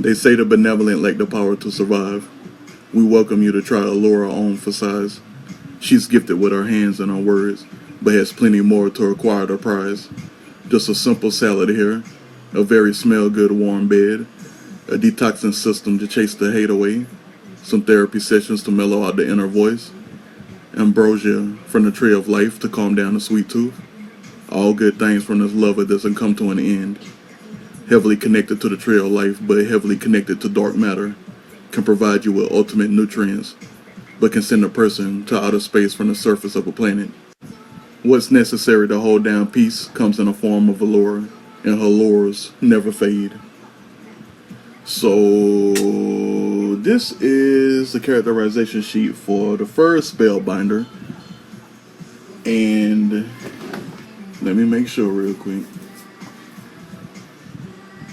They say the benevolent lack the power to survive. We welcome you to try Allura on for size. She's gifted with her hands and her words, but has plenty more to acquire the prize. Just a simple salad here, a very smell-good warm bed, a detoxing system to chase the hate away, some therapy sessions to mellow out the inner voice, ambrosia from the tree of life to calm down the sweet tooth. All good things from this love that doesn't come to an end. Heavily connected to the tree of life, but heavily connected to dark matter, can provide you with ultimate nutrients, but can send a person to outer space from the surface of a planet. What's necessary to hold down peace comes in the form of Allura, and her lures never fade. So this is the characterization sheet for the first Spellbinder, and let me make sure real quick,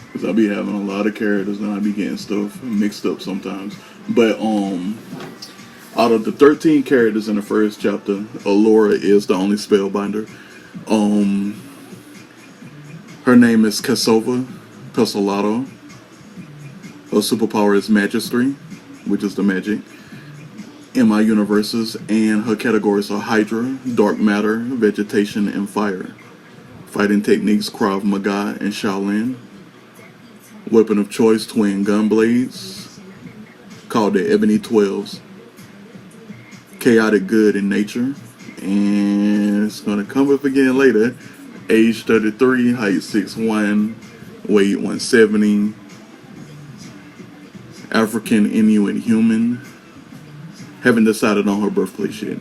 because I be having a lot of characters and I be getting stuff mixed up sometimes. But out of the 13 characters in the first chapter, Allura is the only Spellbinder. Her name is Cassova Pessolato. Her superpower is Mastery, which is the magic in my universes, and her categories are Hydra, Dark Matter, Vegetation, and Fire. Fighting techniques Krav Maga and Shaolin. Weapon of choice, twin gun blades, called the Ebony 12s. Chaotic good in nature, and it's gonna come up again later. Age 33, height 6'1", weight 170. African Inuit human. Haven't decided on her birthplace yet.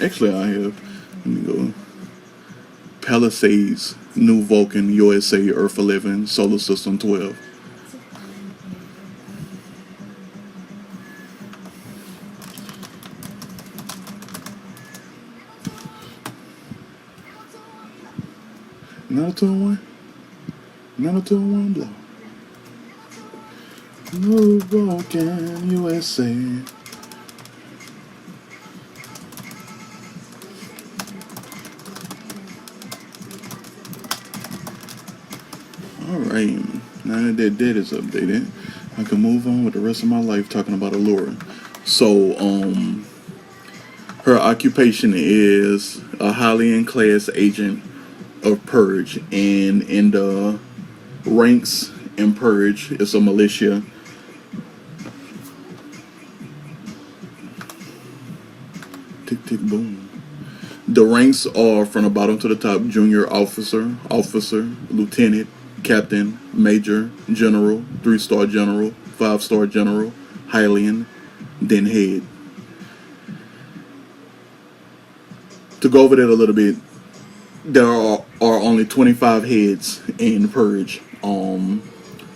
Actually I have. Let me go. Palisades, New Vulcan, USA, Earth 11, Solar System 12. Not a 2-1. Not a 2-1 blow. New Vulcan, USA. Alright, now that that is updated, I can move on with the rest of my life talking about Allura. So, her occupation is a Hylian class agent of Purge, and in the ranks in Purge, it's a militia. Tick, tick, boom. The ranks are from the bottom to the top: junior officer, lieutenant, captain, major, general, 3-star general, 5-star general, Hylian, then head. To go over that a little bit, there are only 25 heads in Purge.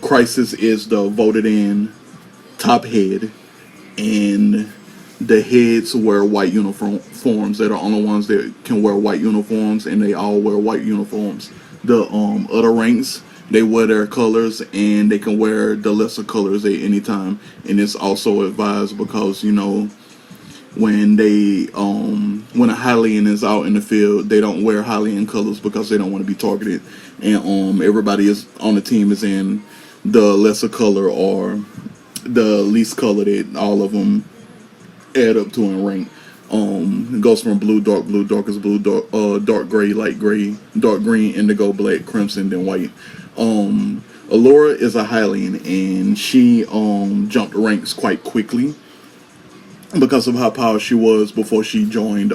Crisis is the voted in top head, and the heads wear white uniforms. They're the only ones that can wear white uniforms, and they all wear white uniforms. The other ranks, they wear their colors, and they can wear the lesser colors at any time. And it's also advised because, you know, when they when a Hylian is out in the field, they don't wear Hylian colors because they don't want to be targeted. And everybody is on the team is in the lesser color or the least color that all of them add up to in rank. It goes from blue, darkest blue, dark gray, light gray, dark green, indigo, black, crimson, then white. Allura is a Hylian, and she jumped ranks quite quickly because of how powerful she was before she joined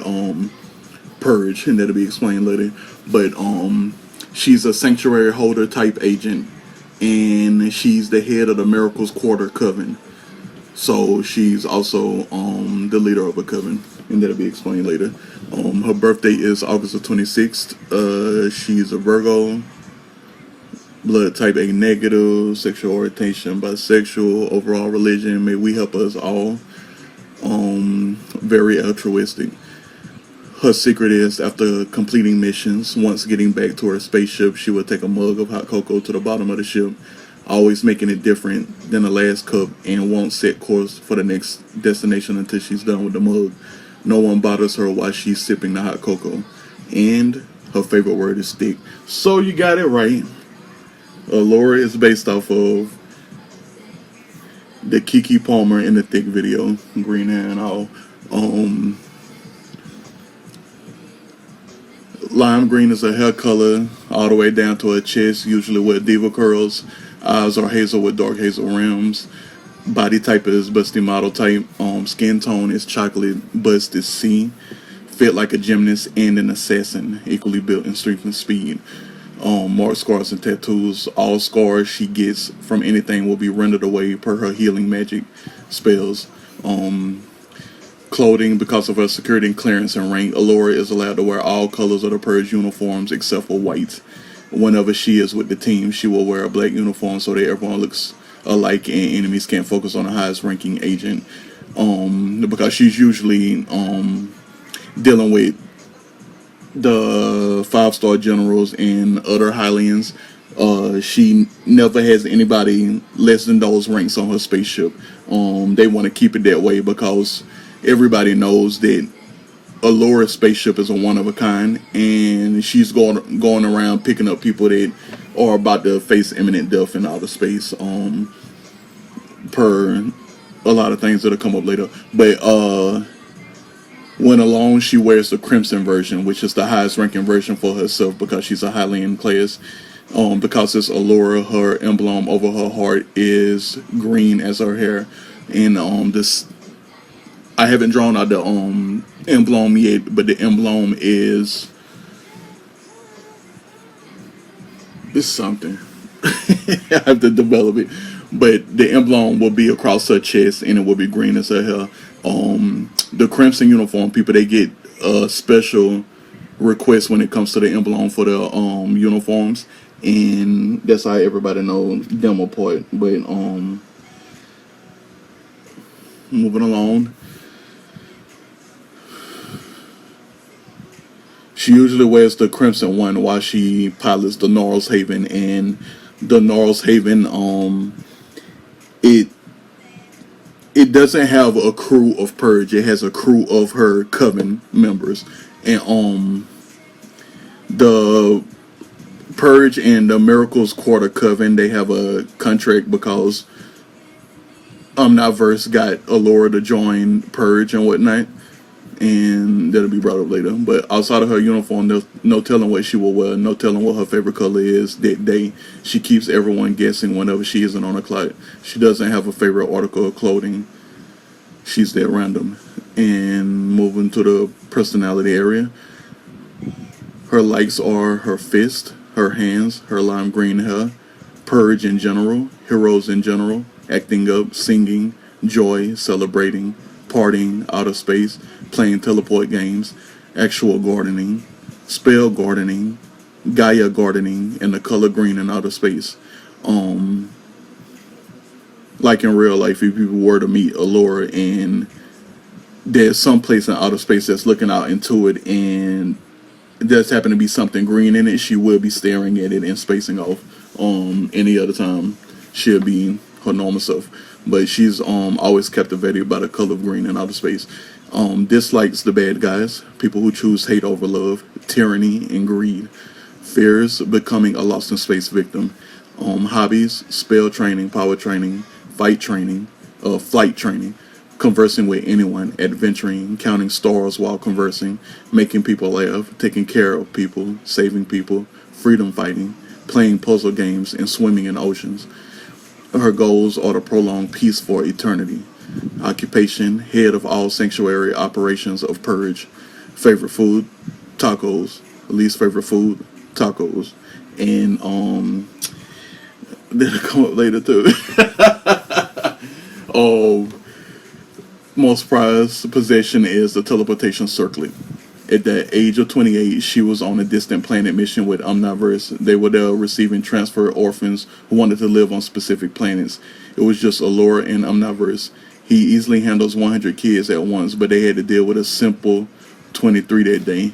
Purge, and that'll be explained later. But she's a sanctuary holder type agent, and she's the head of the Miracles Quarter Coven. So she's also the leader of a coven, and that'll be explained later. Her birthday is August the 26th. She's a Virgo, blood type A negative, sexual orientation bisexual, overall religion, may we help us all. Very altruistic. Her secret is, after completing missions, once getting back to her spaceship, she will take a mug of hot cocoa to the bottom of the ship, always making it different than the last cup, and won't set course for the next destination until she's done with the mug. No one bothers her while she's sipping the hot cocoa. And her favorite word is stick. So you got it right. Allura is based off of the Kiki Palmer in the thick video, green hair and all. Lime green is a hair color all the way down to her chest, usually with diva curls. Eyes are hazel with dark hazel rims. Body type is busty model type. Skin tone is chocolate, bust is C. Fit like a gymnast and an assassin, equally built in strength and speed. Mark scars and tattoos. All scars she gets from anything will be rendered away per her healing magic spells. Clothing, because of her security and clearance and rank, Allura is allowed to wear all colors of the Purge uniforms except for white. Whenever she is with the team, she will wear a black uniform so that everyone looks alike and enemies can't focus on the highest ranking agent. Because she's usually dealing with the 5-star generals and other Hylians. She never has anybody less than those ranks on her spaceship. They want to keep it that way because everybody knows that Allura's spaceship is a one of a kind, and she's going around picking up people that are about to face imminent death in outer space. Per a lot of things that'll come up later, but when alone, she wears the crimson version, which is the highest ranking version for herself because she's a Hylian class. Because it's Allura, her emblem over her heart is green as her hair, and this. I haven't drawn out the emblem yet, but the emblem is something. I have to develop it, but the emblem will be across her chest and it will be green as her hair. The crimson uniform people, they get a special request when it comes to the emblem for the uniforms, and that's how everybody knows them apart. But moving along. She usually wears the crimson one while she pilots the Norrell's Haven, and the Norrell's Haven, it doesn't have a crew of Purge. It has a crew of her coven members, and the Purge and the Miracles Quarter Coven, they have a contract because Omniverse got Allura to join Purge and whatnot. And that'll be brought up later. But outside of her uniform, there's no telling what she will wear, no telling what her favorite color is that day. She keeps everyone guessing whenever she isn't on a clock. She doesn't have a favorite article of clothing. She's that random. And moving to the personality area, her likes are her fist, her hands, her lime green hair, Purge in general, heroes in general, acting up, singing, joy, celebrating, partying, outer space, playing teleport games, actual gardening, spell gardening, Gaia gardening, and the color green in outer space. Like in real life, if people were to meet Allura and there's some place in outer space that's looking out into it and there's happen to be something green in it, she will be staring at it and spacing off. Any other time, she'll be her normal self. But she's always captivated by the color of green in outer space. Dislikes the bad guys, people who choose hate over love, tyranny, and greed. Fears becoming a lost in space victim. Hobbies, spell training, power training, flight training, conversing with anyone, adventuring, counting stars while conversing, making people laugh, taking care of people, saving people, freedom fighting, playing puzzle games, and swimming in oceans. Her goals are to prolong peace for eternity. Occupation, head of all sanctuary operations of Purge. Favorite food, tacos. Least favorite food, tacos. And that'll come up later too. Most prized possession is the teleportation circlet. At the age of 28, she was on a distant planet mission with Omniverse. They were there receiving transfer orphans who wanted to live on specific planets. It was just Allura and Omniverse. He easily handles 100 kids at once, but they had to deal with a simple 23 that day.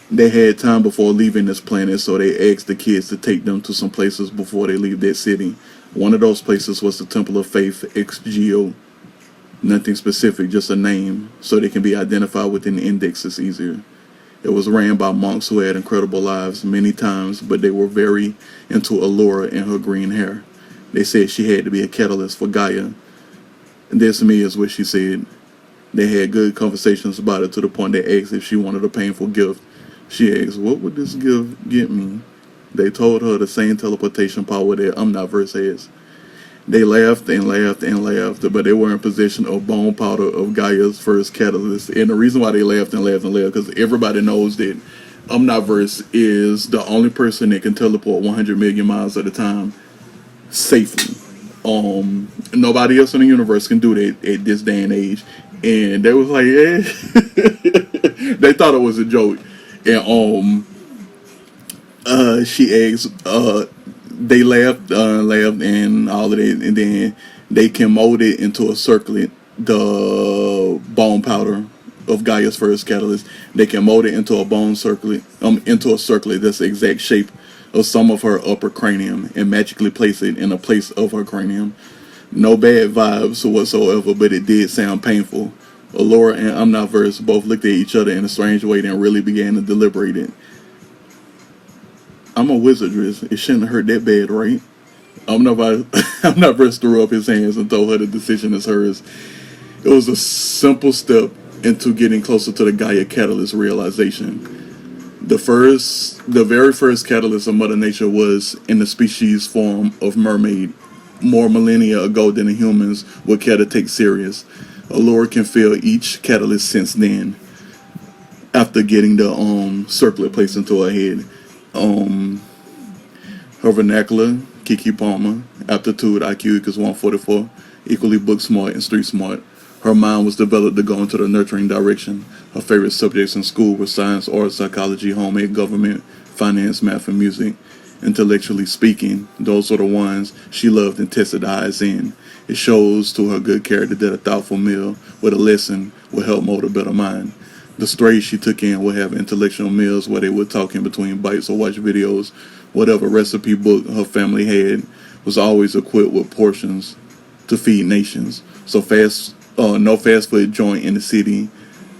They had time before leaving this planet, so they asked the kids to take them to some places before they leave that city. One of those places was the Temple of Faith, XGO. Nothing specific, just a name, so they can be identified within the indexes easier. It was ran by monks who had incredible lives many times, but they were very into Allura and her green hair. They said she had to be a catalyst for Gaia. And this to me is what she said. They had good conversations about it to the point they asked if she wanted a painful gift. She asked, what would this gift get me? They told her the same teleportation power that Omniverse has. They laughed and laughed and laughed, but they were in possession of bone powder of Gaia's first catalyst. And the reason why they laughed and laughed and laughed, because everybody knows that Omniverse is the only person that can teleport 100 million miles at a time safely. Nobody else in the universe can do that at this day and age. And they was like, eh. They thought it was a joke. And she asked, they laughed, and all of that, and then they can mold it into a circlet, the bone powder of Gaia's first catalyst. They can mold it into a bone circlet, into a circlet that's the exact shape of some of her upper cranium, and magically place it in a place of her cranium. No bad vibes whatsoever, but it did sound painful. Allura and Omniverse both looked at each other in a strange way and really began to deliberate it. I'm a wizardress. It shouldn't hurt that bad, right? Omniverse threw up his hands and told her the decision is hers. It was a simple step into getting closer to the Gaia Catalyst realization. The very first catalyst of Mother Nature was in the species form of mermaid, more millennia ago than the humans would care to take serious. Allura can feel each catalyst since then, after getting the circlet placed into her head. Her vernacular, Kiki Palmer, aptitude, IQ equals 144, equally book smart and street smart. Her mind was developed to go into the nurturing direction. Her favorite subjects in school were science, art, psychology, home ec, government, finance, math, and music. Intellectually speaking, those are the ones she loved and tested the eyes in. It shows to her good character that a thoughtful meal with a lesson will help mold a better mind. The strays she took in would have intellectual meals where they would talk in between bites or watch videos. Whatever recipe book her family had was always equipped with portions to feed nations. So no fast food joint in the city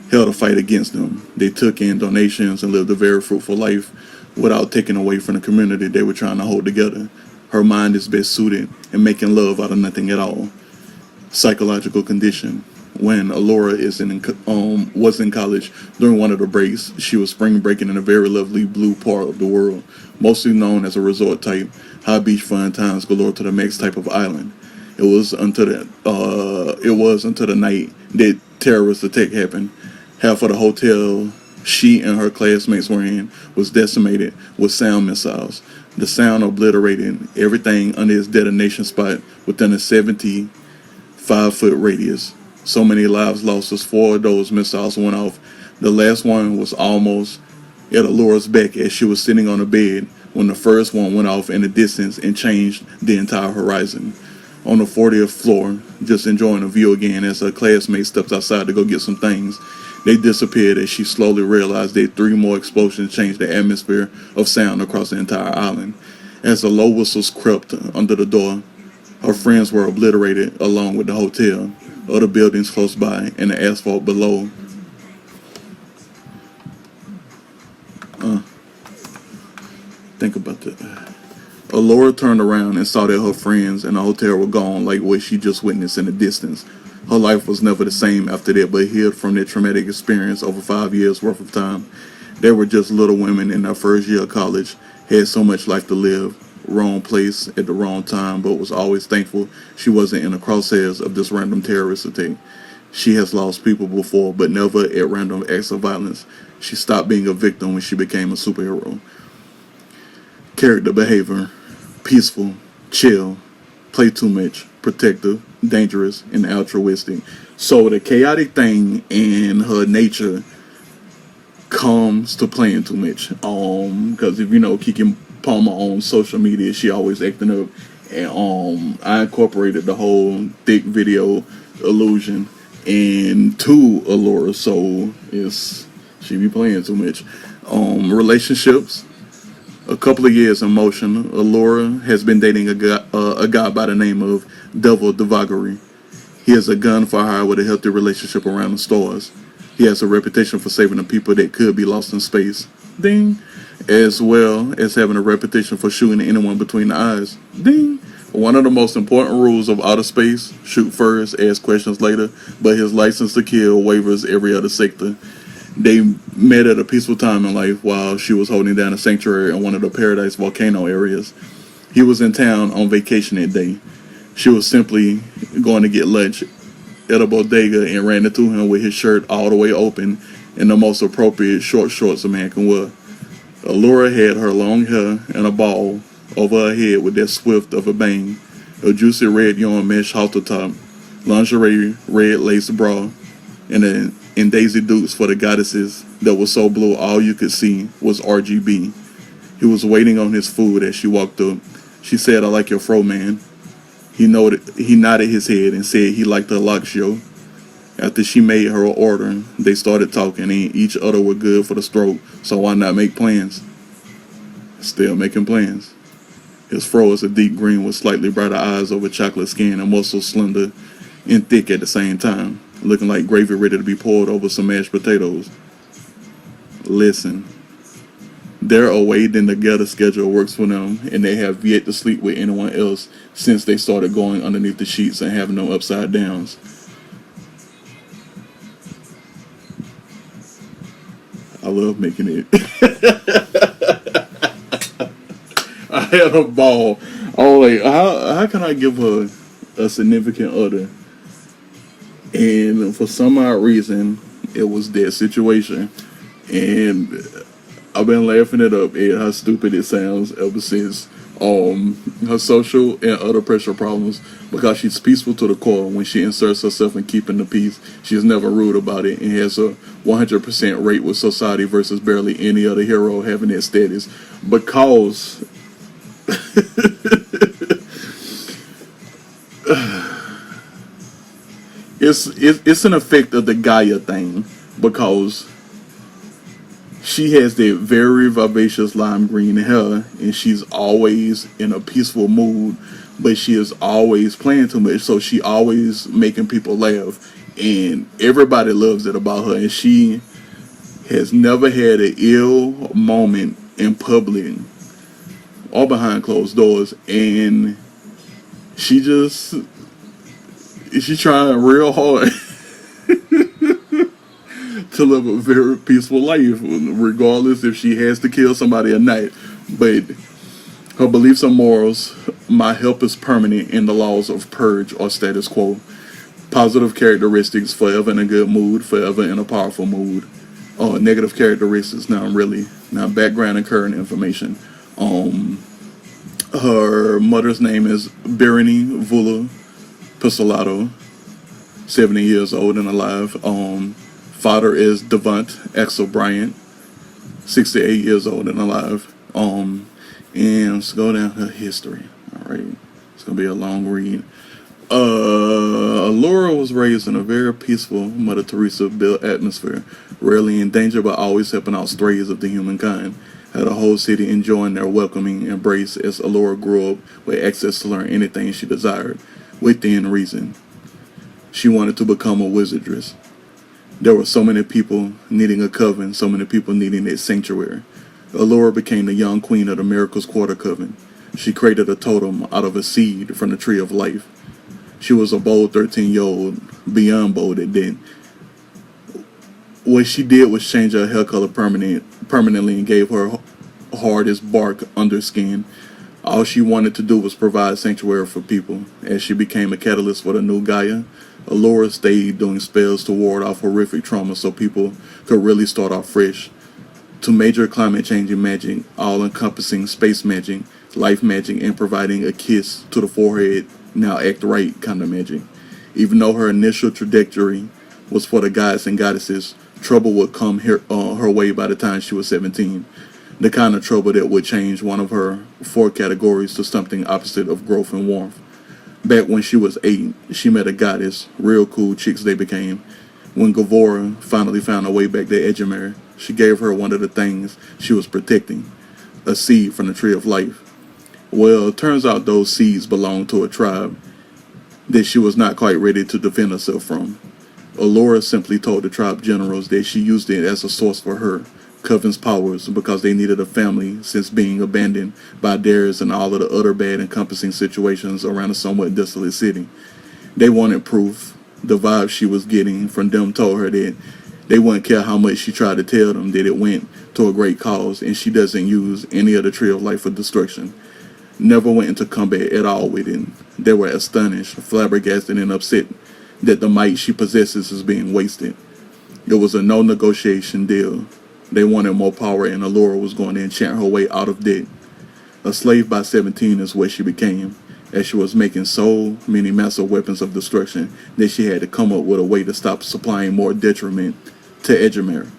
held a fight against them. They took in donations and lived a very fruitful life without taking away from the community they were trying to hold together. Her mind is best suited in making love out of nothing at all. Psychological condition. When Allura was in college, during one of the breaks, she was spring breaking in a very lovely blue part of the world, mostly known as a resort type, high beach fun times galore to the next type of island. It was until the night that terrorist attack happened. Half of the hotel she and her classmates were in was decimated with sound missiles. The sound obliterated everything under its detonation spot within a 75-foot radius. So many lives lost as 4 of those missiles went off. The last one was almost at Allura's back as she was sitting on a bed when the first one went off in the distance and changed the entire horizon. On the 40th floor, just enjoying the view again as her classmate steps outside to go get some things, they disappeared as she slowly realized that 3 more explosions changed the atmosphere of sound across the entire island. As the low whistles crept under the door, her friends were obliterated along with the hotel, other buildings close by, and the asphalt below. Think about that. Allura turned around and saw that her friends and the hotel were gone like what she just witnessed in the distance. Her life was never the same after that, but healed from that traumatic experience over 5 years worth of time. They were just little women in their first year of college, had so much life to live, wrong place at the wrong time, but was always thankful she wasn't in the crosshairs of this random terrorist attack. She has lost people before, but never at random acts of violence. She stopped being a victim when she became a superhero. Character behavior: peaceful, chill, play too much, protective, dangerous, and altruistic. So the chaotic thing in her nature comes to playing too much. Because if you know Kiki Palmer on social media, she always acting up, and I incorporated the whole thick video illusion into Allura, so she be playing too much. Relationships, a couple of years in motion. Allura has been dating a guy by the name of Devil Devagari. He has a gun for hire with a healthy relationship around the stars. He has a reputation for saving the people that could be lost in space. Ding. As well as having a reputation for shooting anyone between the eyes. Ding. One of the most important rules of outer space: shoot first, ask questions later, but his license to kill wavers every other sector. They met at a peaceful time in life while she was holding down a sanctuary in one of the Paradise volcano areas. He was in town on vacation that day. She was simply going to get lunch at a bodega and ran into him with his shirt all the way open and the most appropriate short shorts a man can wear. Allura had her long hair and a ball over her head with that swift of a bang, a juicy red yarn mesh halter top, lingerie red lace bra, and Daisy Dukes for the goddesses that was so blue all you could see was RGB. He was waiting on his food as she walked up. She said, "I like your fro, man." He nodded his head and said he liked her Luxio. After she made her order, they started talking, and each other were good for the stroke, so why not make plans? Still making plans. His fro is a deep green with slightly brighter eyes over chocolate skin and muscles slender and thick at the same time, looking like gravy ready to be poured over some mashed potatoes. Listen, their away then together schedule works for them, and they have yet to sleep with anyone else since they started going underneath the sheets and having no upside downs. I love making it. I had a ball. Oh, like, how can I give her a significant other? And for some odd reason, it was their situation. And I've been laughing it up at how stupid it sounds ever since. Her social and other pressure problems, because she's peaceful to the core. When she inserts herself in keeping the peace, she is never rude about it and has a 100% rate with society versus barely any other hero having that status. Because it's an effect of the Gaia thing, because she has that very vivacious lime green hair, and she's always in a peaceful mood, but she is always playing too much, so she always making people laugh, and everybody loves it about her, and she has never had an ill moment in public or behind closed doors, and she's trying real hard to live a very peaceful life, regardless if she has to kill somebody or not. But her beliefs and morals: my help is permanent in the laws of purge or status quo. Positive characteristics: forever in a good mood, forever in a powerful mood. Negative characteristics: now background and current information. Her mother's name is Bereni Vula Pistolato, 70 years old and alive. Father is Devant Axel Bryant, 68 years old and alive. And let's go down her history. Alright, it's gonna be a long read. Allura was raised in a very peaceful Mother Teresa built atmosphere, rarely in danger but always helping out strays of the humankind. Had a whole city enjoying their welcoming embrace as Allura grew up with access to learn anything she desired, within reason. She wanted to become a wizardress. There were so many people needing a coven, so many people needing that sanctuary. Allura became the young queen of the Miracles Quarter Coven. She created a totem out of a seed from the Tree of Life. She was a bold 13-year-old, beyond bold at that. What she did was change her hair color permanently and gave her hard as bark underskin. All she wanted to do was provide sanctuary for people. As she became a catalyst for the new Gaia, Allura stayed doing spells to ward off horrific trauma so people could really start off fresh. To major climate-changing magic, all-encompassing space magic, life magic, and providing a kiss to the forehead, now act right kind of magic. Even though her initial trajectory was for the gods and goddesses, trouble would come her way by the time she was 17. The kind of trouble that would change one of her 4 categories to something opposite of growth and warmth. Back when she was 8, she met a goddess. Real cool chicks they became. When Gavora finally found her way back to Edgemere, she gave her one of the things she was protecting, a seed from the Tree of Life. Well, it turns out those seeds belonged to a tribe that she was not quite ready to defend herself from. Allura simply told the tribe generals that she used it as a source for her Coven's powers because they needed a family since being abandoned by Darius and all of the other bad encompassing situations around a somewhat desolate city. They wanted proof. The vibe she was getting from them told her that they wouldn't care how much she tried to tell them that it went to a great cause and she doesn't use any of the tree of life for destruction. Never went into combat at all with it. They were astonished, flabbergasted, and upset that the might she possesses is being wasted. It was a no negotiation deal. They wanted more power and Allura was going to enchant her way out of debt. A slave by 17 is what she became, as she was making so many massive weapons of destruction that she had to come up with a way to stop supplying more detriment to Edgemere.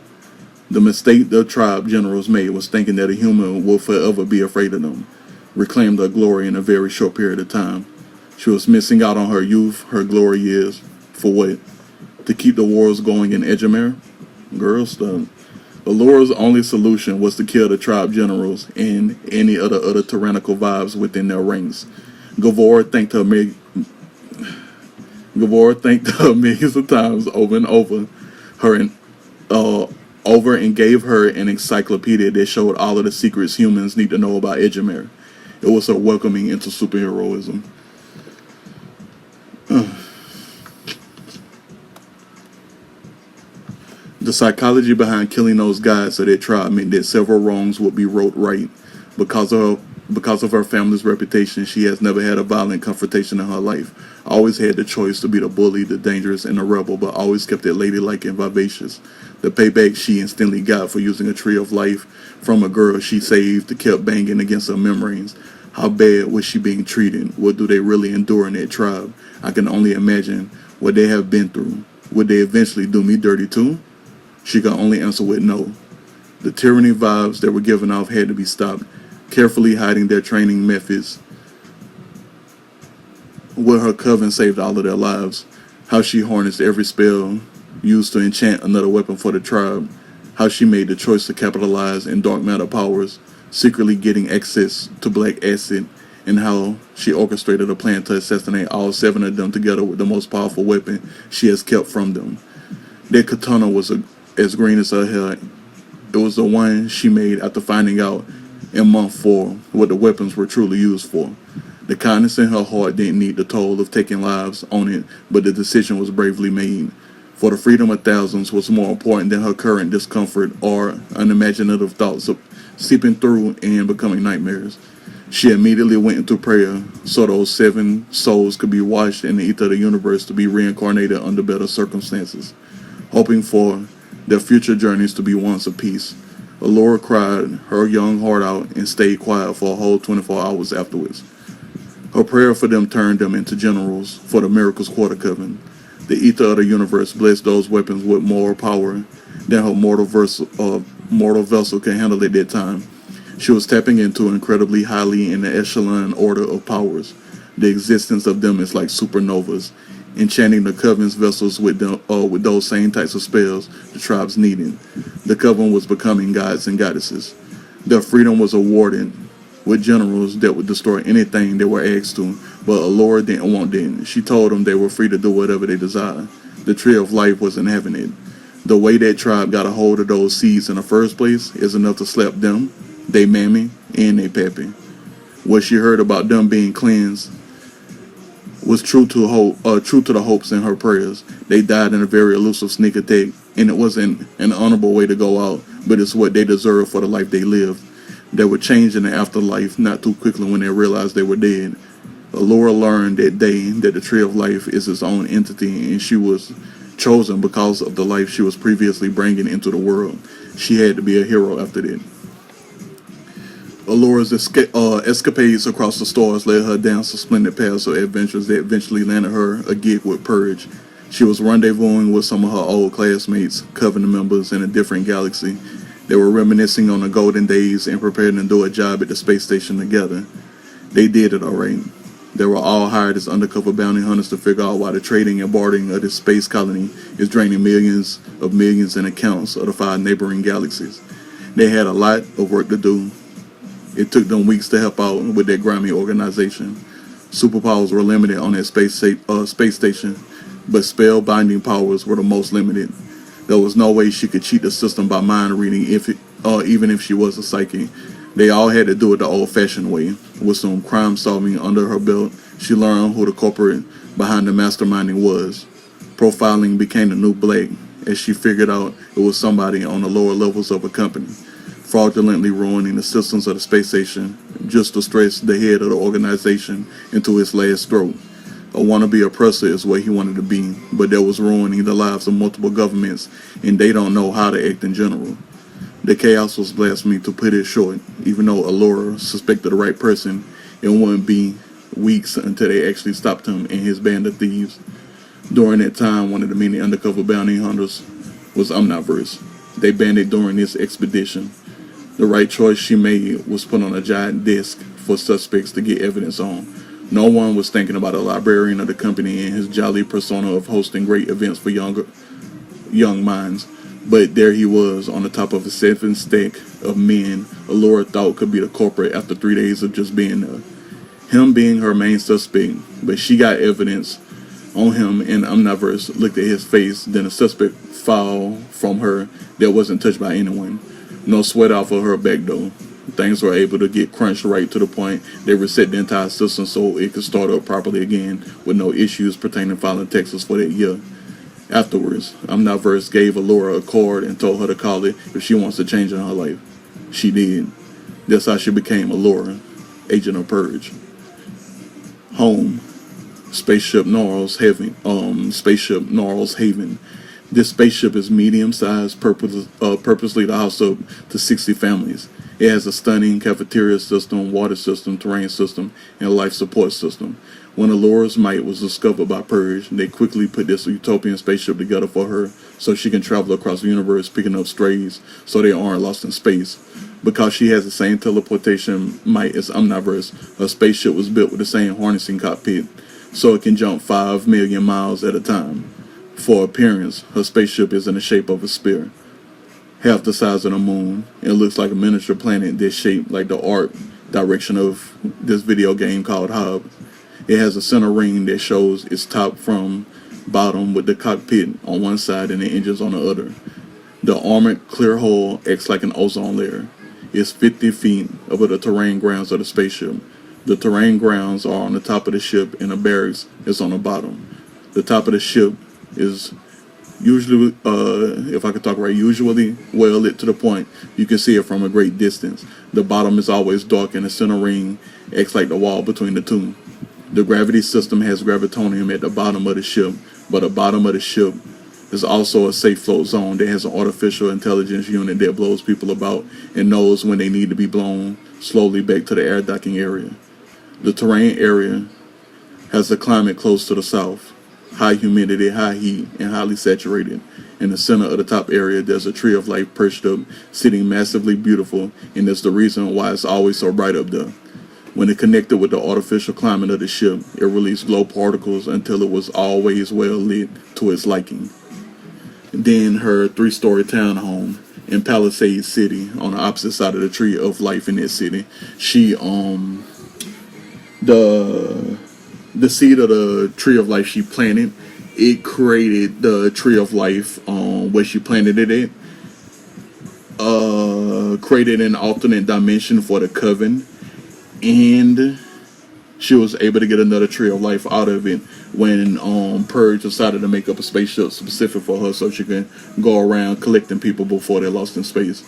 The mistake the tribe generals made was thinking that a human will forever be afraid of them, reclaim their glory in a very short period of time. She was missing out on her youth, her glory years. For what? To keep the wars going in Edgemere? Girl, stop. Allura's only solution was to kill the tribe generals and any other tyrannical vibes within their ranks. Gavor thanked her millions of times over and over and gave her an encyclopedia that showed all of the secrets humans need to know about Edgemere. It was her welcoming into superheroism. The psychology behind killing those guys of that tribe meant that several wrongs would be wrote right. Because of her family's reputation, she has never had a violent confrontation in her life. Always had the choice to be the bully, the dangerous, and the rebel, but always kept it ladylike and vivacious. The payback she instantly got for using a tree of life from a girl she saved kept banging against her memories. How bad was she being treated? What do they really endure in that tribe? I can only imagine what they have been through. Would they eventually do me dirty too? She could only answer with no. The tyranny vibes that were given off had to be stopped, carefully hiding their training methods. Where her coven saved all of their lives, how she harnessed every spell used to enchant another weapon for the tribe, how she made the choice to capitalize in dark matter powers, secretly getting access to black acid, and how she orchestrated a plan to assassinate all 7 of them together with the most powerful weapon she has kept from them. That katana was as green as her hair. It was the one she made after finding out in month 4 what the weapons were truly used for. The kindness in her heart didn't need the toll of taking lives on it, but the decision was bravely made. For the freedom of thousands was more important than her current discomfort or unimaginative thoughts of seeping through and becoming nightmares. She immediately went into prayer so those 7 souls could be washed in the ether of the universe to be reincarnated under better circumstances, hoping for their future journeys to be ones of peace. Allura cried her young heart out and stayed quiet for a whole 24 hours afterwards. Her prayer for them turned them into generals for the Miracles Quarter Coven. The ether of the universe blessed those weapons with more power than her mortal vessel can handle at that time. She was tapping into incredibly highly in the echelon order of powers. The existence of them is like supernovas, enchanting the Coven's vessels with those same types of spells the tribes needed. The Coven was becoming gods and goddesses. Their freedom was awarded with generals that would destroy anything they were asked to, but Allura didn't want that. She told them they were free to do whatever they desired. The Tree of Life wasn't having it. The way that tribe got a hold of those seeds in the first place is enough to slap them, they mammy, and they pappy. What she heard about them being cleansed was true to the hopes in her prayers. They died in a very elusive sneak attack, and it wasn't an honorable way to go out, but it's what they deserved for the life they lived. They would change in the afterlife not too quickly when they realized they were dead. Allura learned that day that the Tree of Life is its own entity, and she was chosen because of the life she was previously bringing into the world. She had to be a hero after that. Allura's escapades across the stars led her down some splendid paths of adventures that eventually landed her a gig with Purge. She was rendezvousing with some of her old classmates, Covenant members in a different galaxy. They were reminiscing on the golden days and preparing to do a job at the space station together. They did it alright. They were all hired as undercover bounty hunters to figure out why the trading and bartering of this space colony is draining millions in accounts of the 5 neighboring galaxies. They had a lot of work to do. It took them weeks to help out with their grimy organization. Superpowers were limited on that space station. but spell-binding powers were the most limited. There was no way she could cheat the system by mind reading, even if she was a psychic. They all had to do it the old-fashioned way. With some crime solving under her belt, she learned who the culprit behind the masterminding was. Profiling became the new black, as she figured out it was somebody on the lower levels of a company, fraudulently ruining the systems of the space station just to stretch the head of the organization into his last throat. A wannabe oppressor is what he wanted to be, but that was ruining the lives of multiple governments, and they don't know how to act in general. The chaos was blasphemy, to put it short. Even though Allura suspected the right person, it wouldn't be weeks until they actually stopped him and his band of thieves. During that time, one of the many undercover bounty hunters was Omniverse. They banded during this expedition. The right choice she made was put on a giant disc for suspects to get evidence on. No one was thinking about a librarian of the company and his jolly persona of hosting great events for young minds. But there he was, on the top of a 7 stack of men Allura thought could be the culprit after 3 days of just being there. Him being her main suspect, but she got evidence on him, and Omniverse looked at his face. Then a suspect fell from her that wasn't touched by anyone. No sweat off of her back though. Things were able to get crunched right to the point they reset the entire system so it could start up properly again with no issues pertaining to filing taxes for that year. Afterwards, Omniverse gave Allura a card and told her to call it if she wants to change in her life. She did. That's how she became Allura, Agent of Purge. Home. Spaceship Gnarls Haven. This spaceship is medium-sized, purposely the house up to 60 families. It has a stunning cafeteria system, water system, terrain system, and life support system. When Allura's might was discovered by Purge, they quickly put this utopian spaceship together for her so she can travel across the universe picking up strays so they aren't lost in space. Because she has the same teleportation might as Omniverse, her spaceship was built with the same harnessing cockpit, so it can jump 5 million miles at a time. For appearance, her spaceship is in the shape of a spear, half the size of the moon. It looks like a miniature planet that's shaped like the art direction of this video game called Hobbies. It has a center ring that shows its top from bottom with the cockpit on one side and the engines on the other. The armored clear hull acts like an ozone layer. It's 50 feet above the terrain grounds of the spaceship. The terrain grounds are on the top of the ship and the barracks is on the bottom. The top of the ship is usually well lit to the point you can see it from a great distance. The bottom is always dark and the center ring acts like the wall between the two. The gravity system has gravitonium at the bottom of the ship, but the bottom of the ship is also a safe float zone that has an artificial intelligence unit that blows people about and knows when they need to be blown slowly back to the air docking area. The terrain area has a climate close to the south. High humidity, high heat, and highly saturated. In the center of the top area, there's a tree of life perched up, sitting massively beautiful, and that's the reason why it's always so bright up there. When it connected with the artificial climate of the ship, it released glow particles until it was always well lit to its liking. Then her 3-story townhome in Palisade City, on the opposite side of the tree of life in that city. She the seed of the tree of life she planted, it created the tree of life where she planted it at. Created an alternate dimension for the coven, and she was able to get another tree of life out of it when Purge decided to make up a spaceship specific for her so she can go around collecting people before they're lost in space.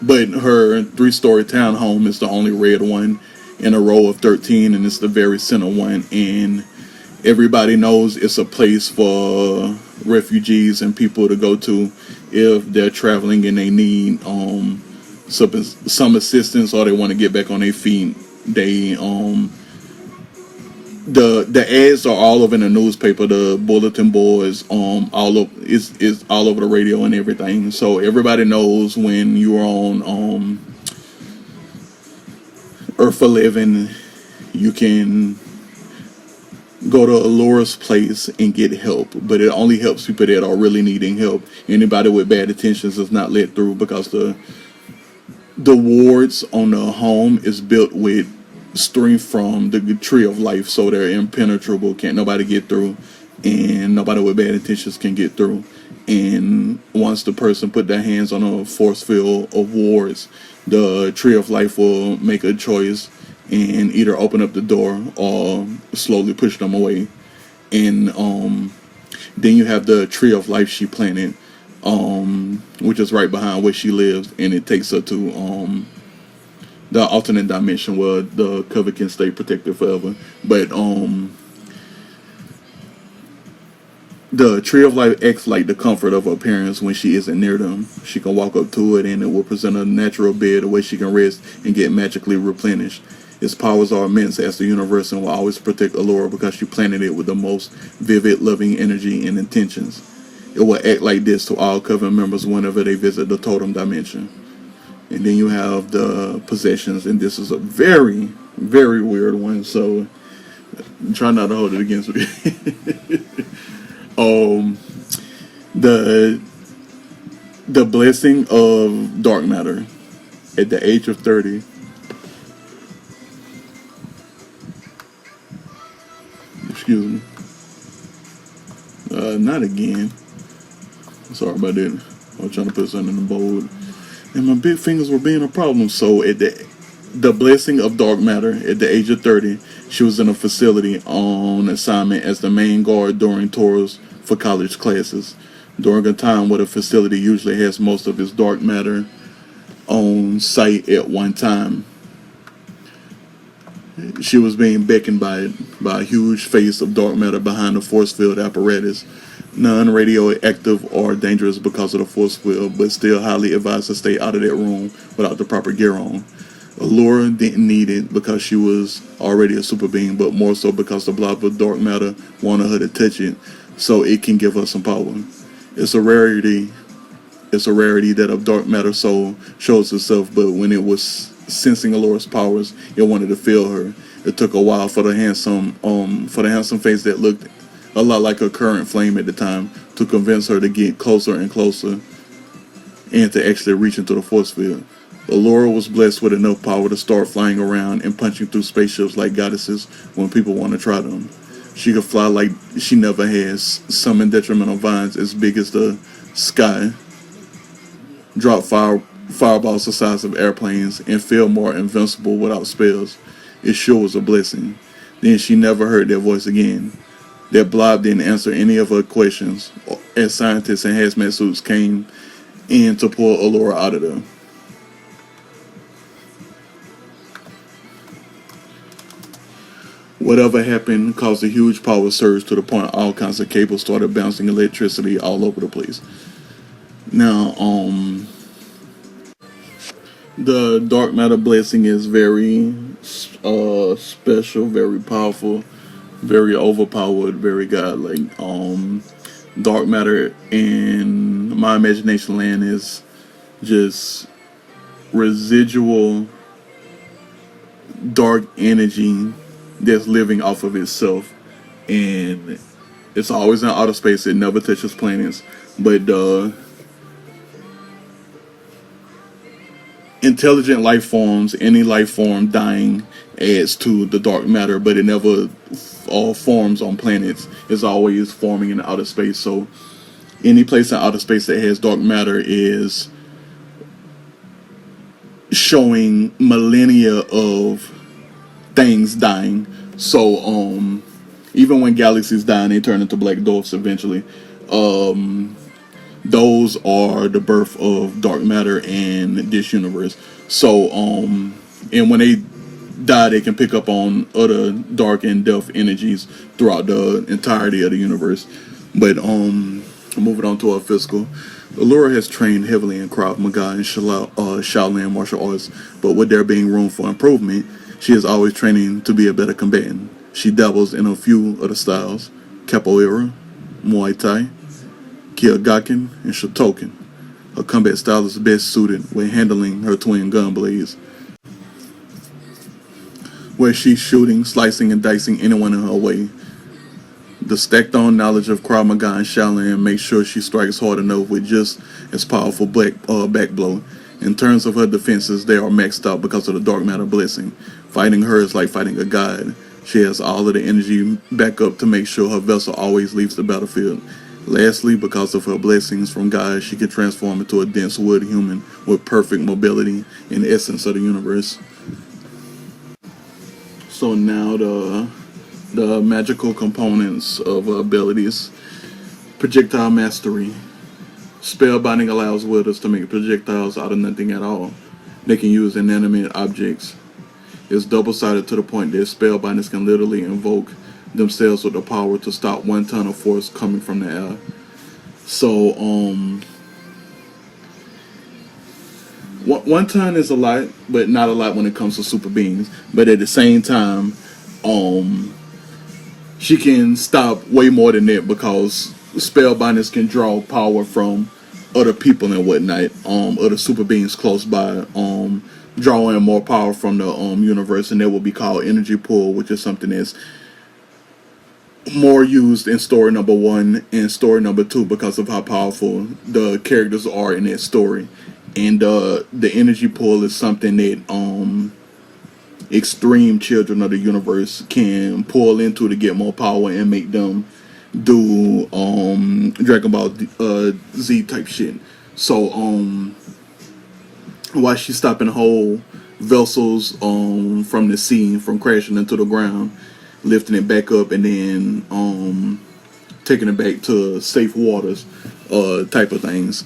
But her 3-story townhome is the only red one in a row of 13, and it's the very center one, and everybody knows it's a place for refugees and people to go to if they're traveling and they need some assistance or they want to get back on their feet. They the ads are all over in the newspaper, the bulletin boards, all over is all over the radio and everything. So everybody knows when you're on Earth 11, you can go to Allura's place and get help, but it only helps people that are really needing help. Anybody with bad intentions is not let through, because the wards on the home is built with strength from the tree of life, so they're impenetrable, can't nobody get through, and nobody with bad intentions can get through. And once the person put their hands on a force field of wards, the tree of life will make a choice and either open up the door or slowly push them away. And then you have the tree of life she planted, which is right behind where she lives, and it takes her to the alternate dimension where the cover can stay protected forever. But the tree of life acts like the comfort of her parents when she isn't near them. She can walk up to it and it will present a natural bed where she can rest and get magically replenished. Its powers are immense as the universe and will always protect Allura because she planted it with the most vivid, loving energy and intentions. It will act like this to all Coven members whenever they visit the totem dimension. And then you have the possessions, and this is a very, very weird one, so try not to hold it against me. The blessing of dark matter at the age of 30. Excuse me. Not again. Sorry about that. I was trying to put something in the bold, and my big fingers were being a problem. So at the blessing of dark matter at the age of 30, she was in a facility on assignment as the main guard during tours for college classes. During a time where the facility usually has most of its dark matter on site at one time, she was being beckoned by a huge face of dark matter behind the force field apparatus. Non-radioactive or dangerous because of the force field, but still highly advised to stay out of that room without the proper gear on. Allura didn't need it because she was already a super being, but more so because the blob of dark matter wanted her to touch it so it can give her some power. It's a rarity that a dark matter soul shows itself, but when it was sensing Allura's powers, it wanted to feel her. It took a while for the handsome face that looked a lot like her current flame at the time to convince her to get closer and closer and to actually reach into the force field. Allura was blessed with enough power to start flying around and punching through spaceships like goddesses when people want to try them. She could fly like she never has, summon detrimental vines as big as the sky, drop fireballs the size of airplanes, and feel more invincible without spells. It sure was a blessing. Then she never heard that voice again. That blob didn't answer any of her questions as scientists in hazmat suits came in to pull Allura out of there. Whatever happened caused a huge power surge to the point all kinds of cables started bouncing electricity all over the place. Now, the dark matter blessing is very special, very powerful, very overpowered, very godlike. Dark matter in my imagination land is just residual dark energy that's living off of itself, and it's always in outer space. It never touches planets, but intelligent life forms, any life form dying adds to the dark matter, but it never forms on planets. It's always forming in outer space. So any place in outer space that has dark matter is showing millennia of things dying. So even when galaxies die and they turn into black dwarfs eventually, those are the birth of dark matter in this universe. So and when they die, they can pick up on other dark and death energies throughout the entirety of the universe. But moving on to our physical, Allura has trained heavily in Krav Maga and Shaolin martial arts, but with there being room for improvement, she is always training to be a better combatant. She dabbles in a few of the styles: Capoeira, Muay Thai, Kyogakin, and Shotokan. Her combat style is best suited when handling her twin gun blades, where she's shooting, slicing, and dicing anyone in her way. The stacked on knowledge of Krav Maga and Shaolin makes sure she strikes hard enough with just as powerful back blow. In terms of her defenses, they are maxed out because of the dark matter blessing. Fighting her is like fighting a god. She has all of the energy back up to make sure her vessel always leaves the battlefield. Lastly, because of her blessings from God, she can transform into a dense wood human with perfect mobility and essence of the universe. So now the magical components of abilities. Projectile Mastery. Spellbinding allows wielders to make projectiles out of nothing at all. They can use inanimate objects. It's double-sided to the point that spellbinders can literally invoke themselves with the power to stop 1 ton of force coming from the air. So, 1 ton is a lot, but not a lot when it comes to super beings. But at the same time, she can stop way more than that because spellbinders can draw power from other people and whatnot, other super beings close by, drawing more power from the universe, and that will be called energy pull, which is something that's more used in story number 1 and story number 2 because of how powerful the characters are in that story. And the energy pull is something that extreme children of the universe can pull into to get more power and make them do Dragon Ball Z type shit. So while she's stopping whole vessels from the sea from crashing into the ground, lifting it back up, and then taking it back to safe waters type of things.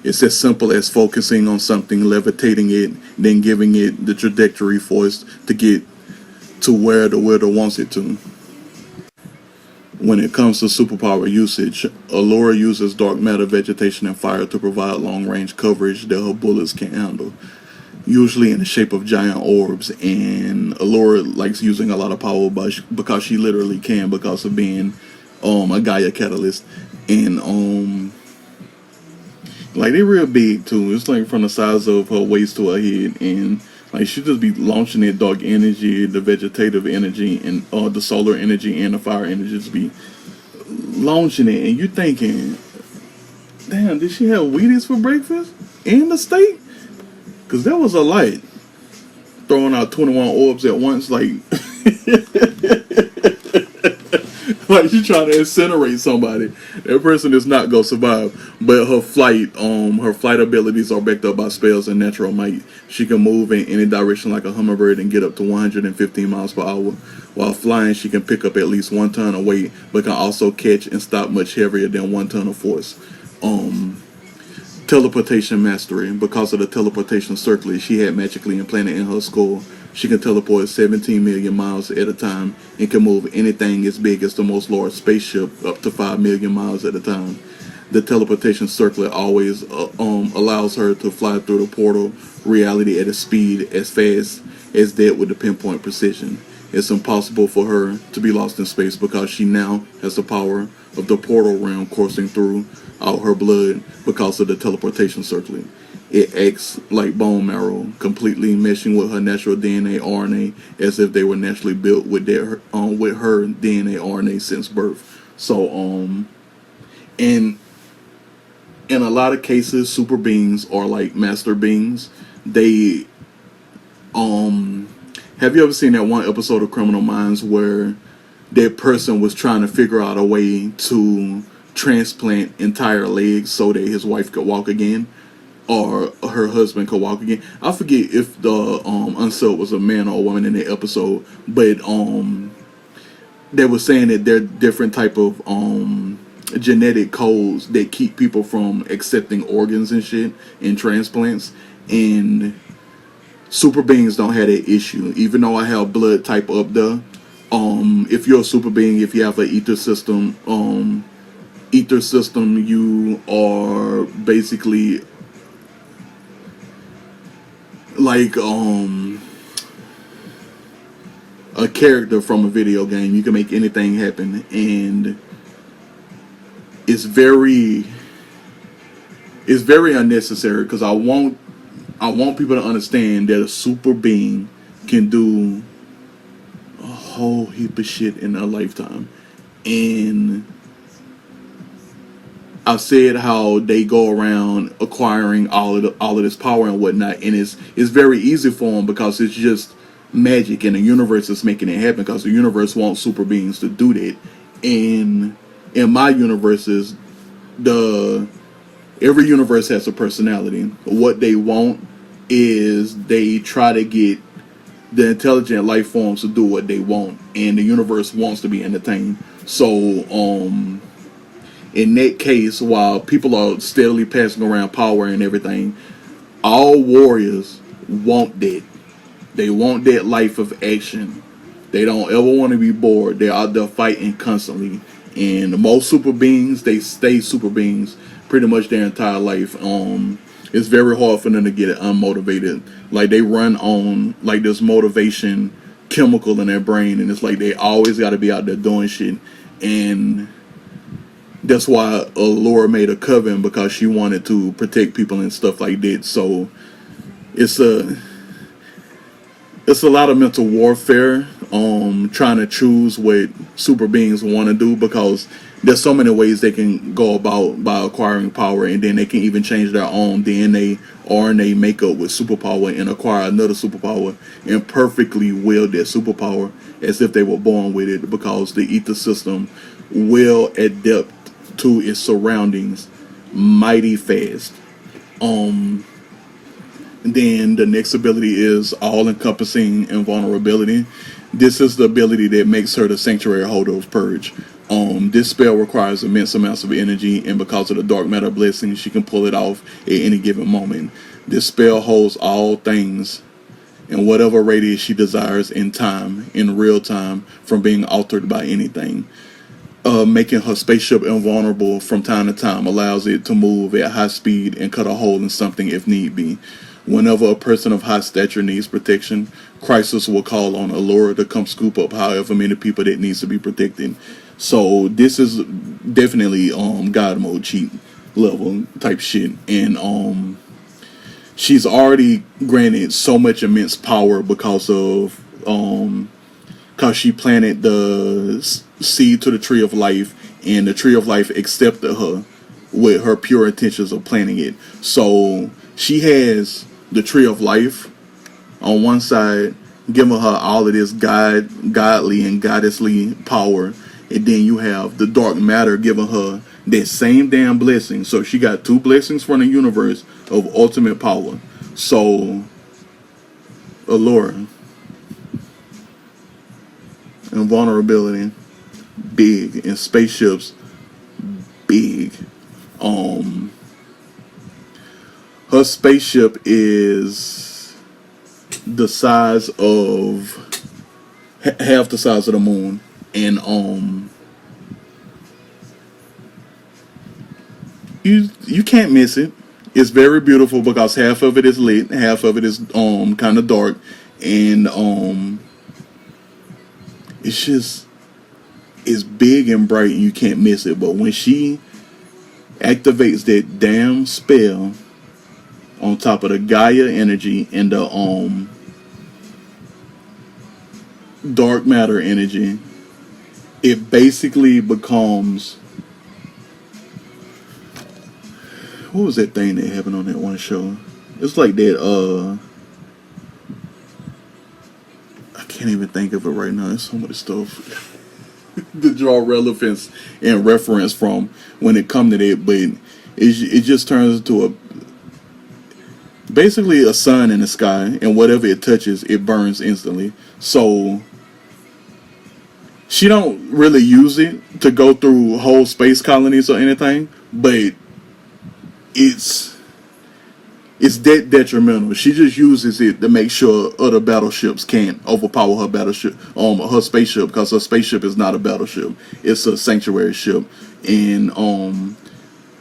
It's as simple as focusing on something, levitating it, then giving it the trajectory for it to get to where the wielder wants it to. When it comes to superpower usage, Allura uses dark matter, vegetation, and fire to provide long-range coverage that her bullets can't handle, usually in the shape of giant orbs. And Allura likes using a lot of power because she literally can, because of being a Gaia catalyst. And like, they're real big too. It's like from the size of her waist to her head, and like she just be launching that dark energy, the vegetative energy, and the solar energy and the fire energy, just be launching it. And you thinking, damn, did she have Wheaties for breakfast and a steak? Cause that was a light, throwing out 21 orbs at once, like like she trying to incinerate somebody. That person is not gonna survive. But her flight abilities are backed up by spells and natural might. She can move in any direction like a hummingbird and get up to 115 miles per hour. While flying, she can pick up at least 1 ton of weight, but can also catch and stop much heavier than 1 ton of force. Teleportation Mastery. Because of the teleportation circlet she had magically implanted in her skull, she can teleport 17 million miles at a time and can move anything as big as the most large spaceship up to 5 million miles at a time. The teleportation circlet always allows her to fly through the portal reality at a speed as fast as that with the pinpoint precision. It's impossible for her to be lost in space because she now has the power of the portal realm coursing through out her blood because of the teleportation circlet. It acts like bone marrow, completely meshing with her natural DNA RNA as if they were naturally built with her DNA RNA since birth. So in a lot of cases, super beings are like master beings. They have you ever seen that one episode of Criminal Minds where that person was trying to figure out a way to transplant entire legs so that his wife could walk again, or her husband could walk again? I forget if the unsub was a man or a woman in the episode, but they were saying that there are different type of genetic codes that keep people from accepting organs and shit and transplants, and super beings don't have that issue. Even though I have blood type up there, if you're a super being, if you have an ether system, you are basically like a character from a video game. You can make anything happen, and it's very unnecessary because I want people to understand that a super being can do a whole heap of shit in their lifetime. And I've said how they go around acquiring all of this power and whatnot, and it's very easy for them because it's just magic, and the universe is making it happen because the universe wants super beings to do that. And in my universes, the every universe has a personality. What they want is they try to get the intelligent life forms to do what they want, and the universe wants to be entertained. So, in that case, while people are steadily passing around power and everything, all warriors want that. They want that life of action. They don't ever want to be bored. They're out there fighting constantly. And most super beings, they stay super beings pretty much their entire life. It's very hard for them to get unmotivated. Like, they run on like this motivation chemical in their brain, and it's like they always got to be out there doing shit. And that's why Allura made a coven, because she wanted to protect people and stuff like that. So it's a lot of mental warfare, trying to choose what super beings want to do, because there's so many ways they can go about by acquiring power, and then they can even change their own DNA, RNA makeup with superpower and acquire another superpower and perfectly wield that superpower as if they were born with it, because the ether system will adapt to its surroundings mighty fast. Then the next ability is all-encompassing invulnerability. This is the ability that makes her the sanctuary holder of purge. This spell requires immense amounts of energy, and because of the dark matter blessing, she can pull it off at any given moment. This spell holds all things in whatever radius she desires in time, in real time, from being altered by anything. Making her spaceship invulnerable from time to time allows it to move at high speed and cut a hole in something if need be. Whenever a person of high stature needs protection, Crisis will call on Allura to come scoop up however many people that needs to be protected. So this is definitely God mode cheat level type shit. And she's already granted so much immense power because she planted the seed to the tree of life, and the tree of life accepted her with her pure intentions of planting it. So she has the tree of life on one side, giving her all of this godly and goddessly power, and then you have the dark matter giving her that same damn blessing. So she got two blessings from the universe of ultimate power. So Allura, invulnerability, big, and spaceships, big. Her spaceship is the size of half the size of the moon, and you can't miss it. It's very beautiful because half of it is lit, half of it is kind of dark, and it's big and bright, and you can't miss it. But when she activates that damn spell on top of the Gaia energy and the dark matter energy, it basically becomes, what was that thing that happened on that one show? It's like that I can't even think of it right now. There's so much stuff to draw relevance and reference from when it comes to that, but it just turns into basically a sun in the sky, and whatever it touches, it burns instantly. So she don't really use it to go through whole space colonies or anything, but it's that detrimental. She just uses it to make sure other battleships can't overpower her battleship, her spaceship, because her spaceship is not a battleship; it's a sanctuary ship. And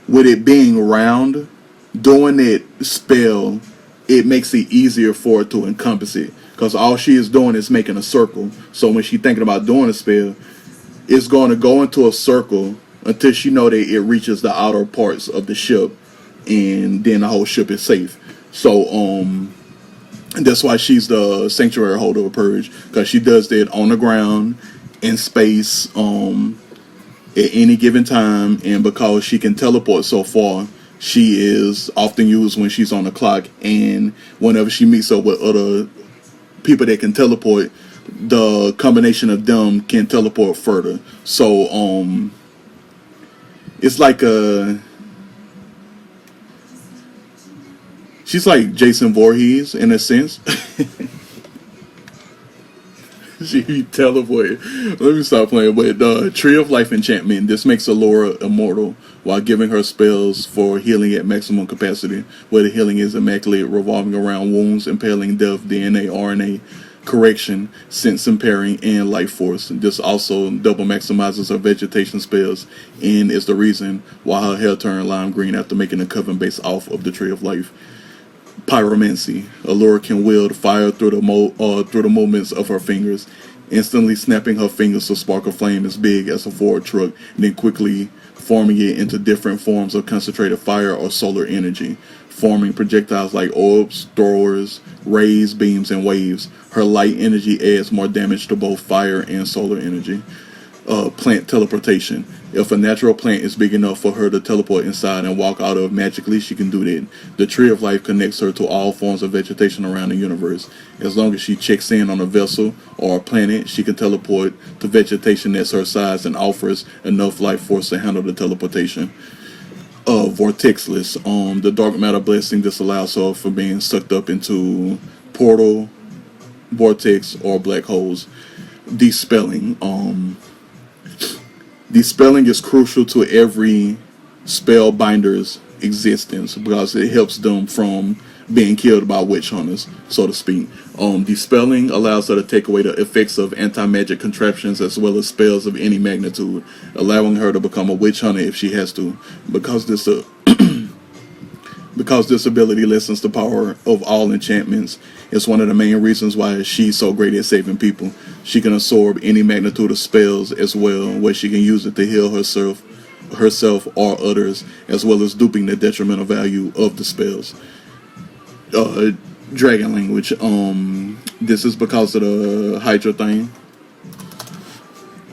with it being round, doing that spell, it makes it easier for it to encompass it, because all she is doing is making a circle. So when she's thinking about doing a spell, it's going to go into a circle until she know that it reaches the outer parts of the ship, and then the whole ship is safe. So that's why she's the sanctuary holder of purge, because she does that on the ground, in space, in at any given time, and because she can teleport so far, she is often used when she's on the clock, and whenever she meets up with other people that can teleport, the combination of them can teleport further. So it's like she's like Jason Voorhees in a sense. She teleported. Let me stop playing. But the Tree of Life enchantment. This makes Allura immortal while giving her spells for healing at maximum capacity, where the healing is immaculate, revolving around wounds, impaling death, DNA, RNA, correction, sense impairing, and life force. This also double maximizes her vegetation spells and is the reason why her hair turned lime green after making a coven base off of the Tree of Life. Pyromancy. Allura can wield fire through the movements of her fingers, instantly snapping her fingers to spark a flame as big as a Ford truck, and then quickly forming it into different forms of concentrated fire or solar energy, forming projectiles like orbs, throwers, rays, beams, and waves. Her light energy adds more damage to both fire and solar energy. Plant teleportation. If a natural plant is big enough for her to teleport inside and walk out of magically, she can do that. The Tree of Life connects her to all forms of vegetation around the universe. As long as she checks in on a vessel or a planet, she can teleport to vegetation that's her size and offers enough life force to handle the teleportation. Vortexless. The dark matter blessing disallows her from being sucked up into portal, vortex, or black holes. Dispelling. Dispelling is crucial to every spellbinder's existence because it helps them from being killed by witch hunters, so to speak. Dispelling allows her to take away the effects of anti-magic contraptions as well as spells of any magnitude, allowing her to become a witch hunter if she has to. Because this ability lessens the power of all enchantments, it's one of the main reasons why she's so great at saving people. She can absorb any magnitude of spells as well, where she can use it to heal herself or others, as well as duping the detrimental value of the spells. Dragon language. This is because of the Hydra thing.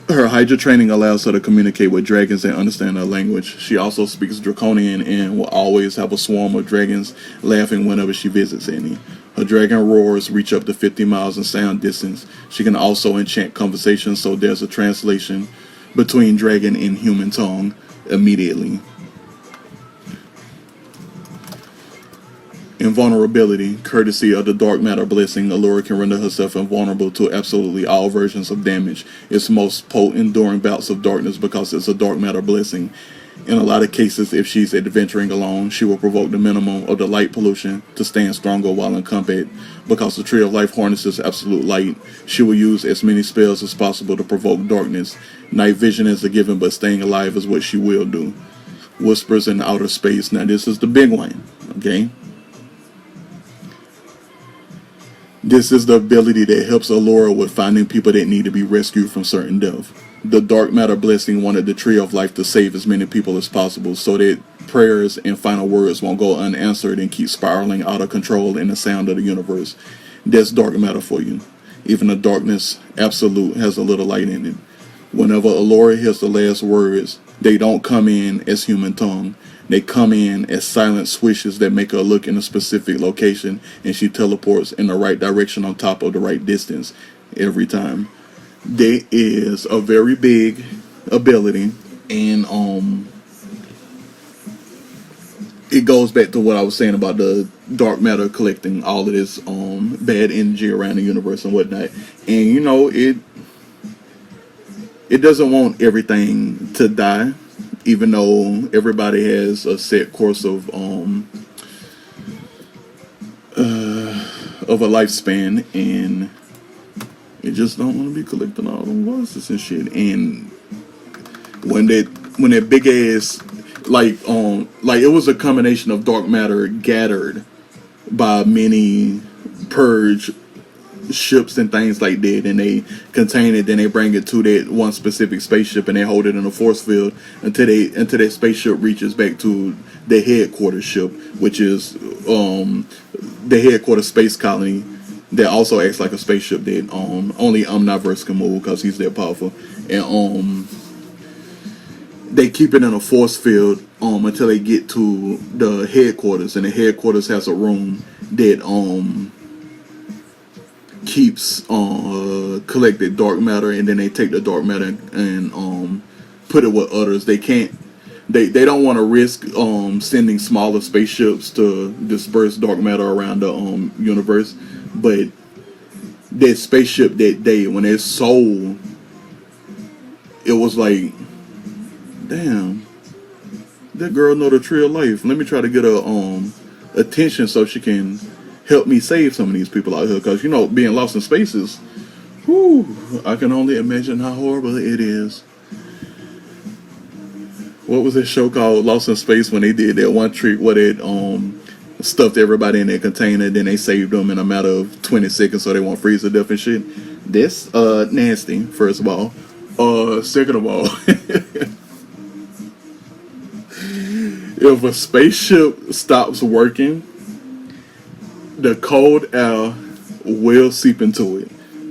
Her Hydra training allows her to communicate with dragons and understand their language. She also speaks Draconian and will always have a swarm of dragons laughing whenever she visits any. Her dragon roars reach up to 50 miles in sound distance. She can also enchant conversations, so there's a translation between dragon and human tongue immediately. Invulnerability. Courtesy of the dark matter blessing, Allura can render herself invulnerable to absolutely all versions of damage. It's most potent during bouts of darkness because it's a dark matter blessing. In a lot of cases, if she's adventuring alone, she will provoke the minimum of the light pollution to stand stronger while in combat. Because the Tree of Life harnesses absolute light, she will use as many spells as possible to provoke darkness. Night vision is a given, but staying alive is what she will do. Whispers in outer space. Now this is the big one, okay? This is the ability that helps Allura with finding people that need to be rescued from certain death. The dark matter blessing wanted the Tree of Life to save as many people as possible so that prayers and final words won't go unanswered and keep spiraling out of control in the sound of the universe. That's dark matter for you. Even the darkness absolute has a little light in it. Whenever Allura hears the last words, they don't come in as human tongue. They come in as silent swishes that make her look in a specific location, and she teleports in the right direction on top of the right distance every time. There is a very big ability, and it goes back to what I was saying about the dark matter collecting all of this bad energy around the universe and whatnot. And you know, it doesn't want everything to die, even though everybody has a set course of a lifespan, and it just don't want to be collecting all them voices and shit. And when that big ass like it was a combination of dark matter gathered by many purge ships and things like that, and they contain it, then they bring it to that one specific spaceship and they hold it in a force field until that spaceship reaches back to the headquarters ship, which is the headquarters space colony that also acts like a spaceship that only Omniverse can move because he's that powerful. And they keep it in a force field until they get to the headquarters, and the headquarters has a room that keeps collected dark matter, and then they take the dark matter and put it with others. They don't want to risk sending smaller spaceships to disperse dark matter around the universe, but that spaceship that day when it sold, it was like, damn, that girl know the tree of life. Let me try to get her attention so she can help me save some of these people out here. Because, being lost in space is, whew, I can only imagine how horrible it is. What was that show called, Lost in Space, when they did that one trick where they stuffed everybody in their container, then they saved them in a matter of 20 seconds so they won't freeze to death and shit? That's nasty, first of all. Second of all, if a spaceship stops working, the cold air will seep into it.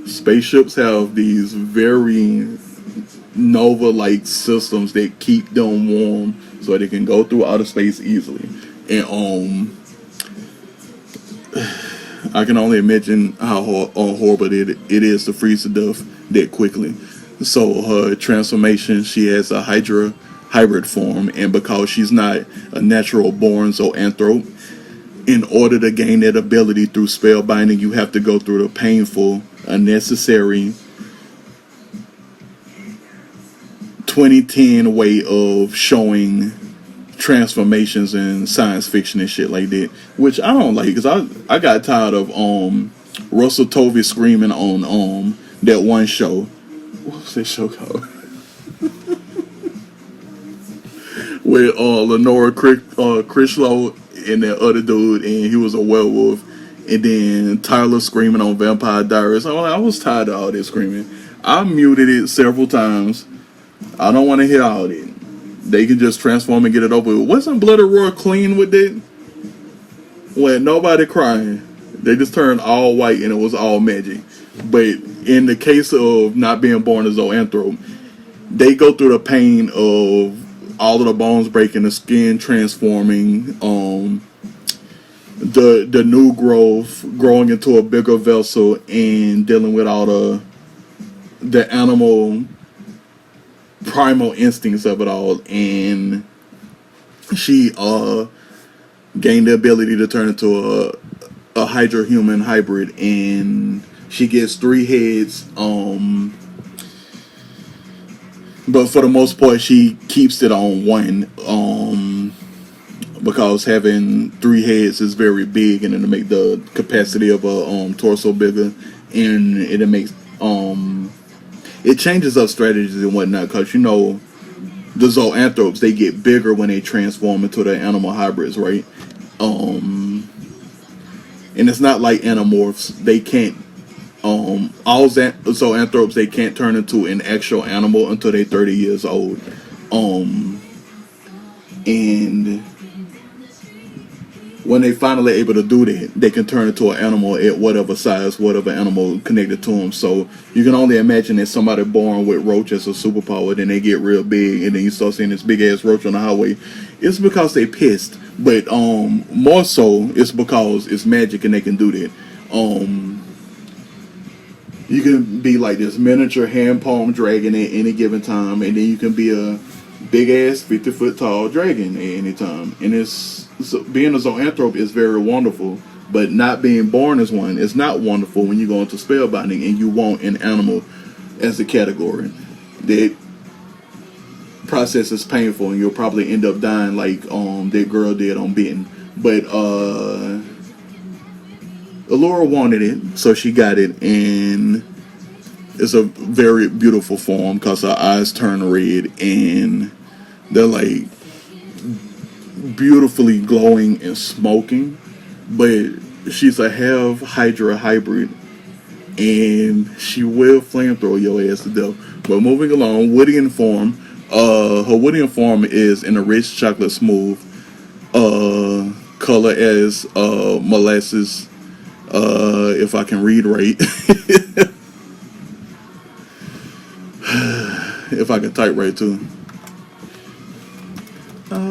Spaceships have these very nova-like systems that keep them warm so they can go through outer space easily. And I can only imagine how horrible it is to freeze to death that quickly. So her transformation, she has a Hydra hybrid form, and because she's not a natural born zoanthrope, in order to gain that ability through spellbinding, you have to go through the painful, unnecessary 2010 way of showing transformations in science fiction and shit like that, which I don't like, because I got tired of Russell Tovey screaming on that one show. What was that show called? With Lenora Critchlow and that other dude, and he was a werewolf, and then Tyler screaming on Vampire Diaries. I was tired of all that screaming. I muted it several times. I don't want to hear all that. They can just transform and get it over with. Wasn't Bloody Roar clean with that? When nobody crying, they just turned all white and it was all magic. But in the case of not being born as zoanthrope, they go through the pain of all of the bones breaking, the skin transforming, the new growth growing into a bigger vessel, and dealing with all the animal primal instincts of it all. And she gained the ability to turn into a Hydra human hybrid, and she gets 3 heads. But for the most part, she keeps it on one, because having 3 heads is very big, and it'll make the capacity of a torso bigger, and it makes it changes up strategies and whatnot. Because the zoanthropes, they get bigger when they transform into the animal hybrids, right? And it's not like Animorphs; they can't. All zoanthropes, they can't turn into an actual animal until they're 30 years old. And when they finally able to do that, they can turn into an animal at whatever size, whatever animal connected to them. So you can only imagine that somebody born with roach as a superpower, then they get real big, and then you start seeing this big ass roach on the highway. It's because they pissed, but more so it's because it's magic and they can do that. You can be like this miniature hand palm dragon at any given time, and then you can be a big ass 50-foot tall dragon at any time. And being a zoanthrope is very wonderful, but not being born as one is not wonderful when you go into spellbinding and you want an animal as a category. That process is painful, and you'll probably end up dying like that girl did on Bitten. But Allura wanted it, so she got it, and it's a very beautiful form because her eyes turn red and they're like beautifully glowing and smoking. But she's a half Hydra hybrid, and she will flamethrower your ass to death. But moving along, Woodian form. Her Woodian form is in a rich chocolate smooth color as molasses. If I can read right. If I can type right too.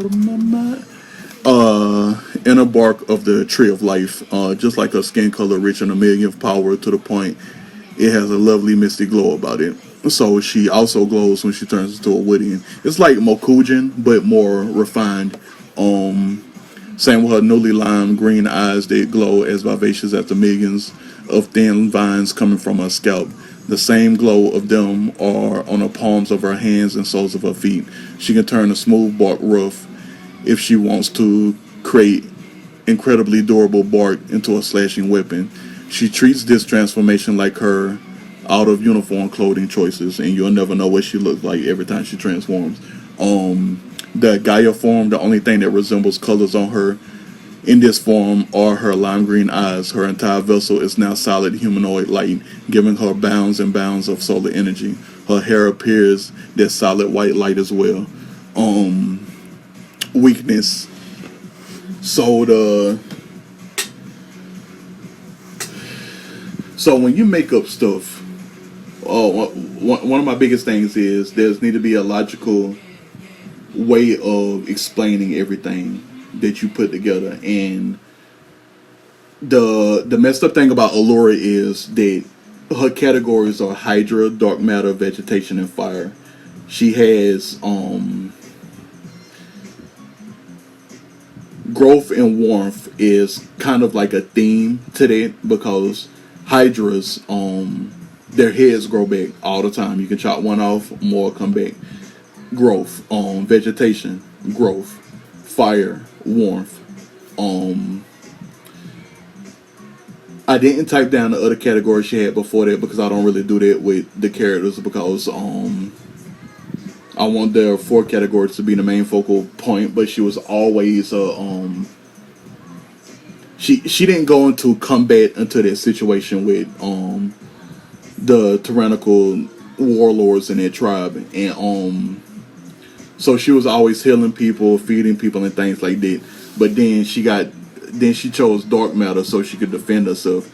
out of my mind. Inner bark of the tree of life, just like her skin color, rich in a millionth power to the point it has a lovely misty glow about it. So she also glows when she turns into a Woodian. It's like Mokujin, but more refined. Same with her newly lime green eyes that glow as vivacious as the millions of thin vines coming from her scalp. The same glow of them are on the palms of her hands and soles of her feet. She can turn a smooth bark rough if she wants to create incredibly durable bark into a slashing weapon. She treats this transformation like her out of uniform clothing choices, and you'll never know what she looks like every time she transforms. The Gaia Form, the only thing that resembles colors on her in this form are her lime green eyes. Her entire vessel is now solid humanoid light, giving her bounds and bounds of solar energy. Her hair appears that solid white light as well. Weakness. So when you make up stuff, one of my biggest things is there's need to be a logical way of explaining everything that you put together. And the messed up thing about Allura is that her categories are Hydra, dark matter, vegetation, and fire. She has growth and warmth is kind of like a theme to that, because Hydras, their heads grow back all the time. You can chop one off, more come back. Growth, vegetation, growth, fire, warmth. I didn't type down the other categories she had before that because I don't really do that with the characters, because I want their 4 categories to be the main focal point. But she was always she didn't go into combat until that situation with the tyrannical warlords in their tribe, and so she was always healing people, feeding people, and things like that. But then she chose dark matter so she could defend herself,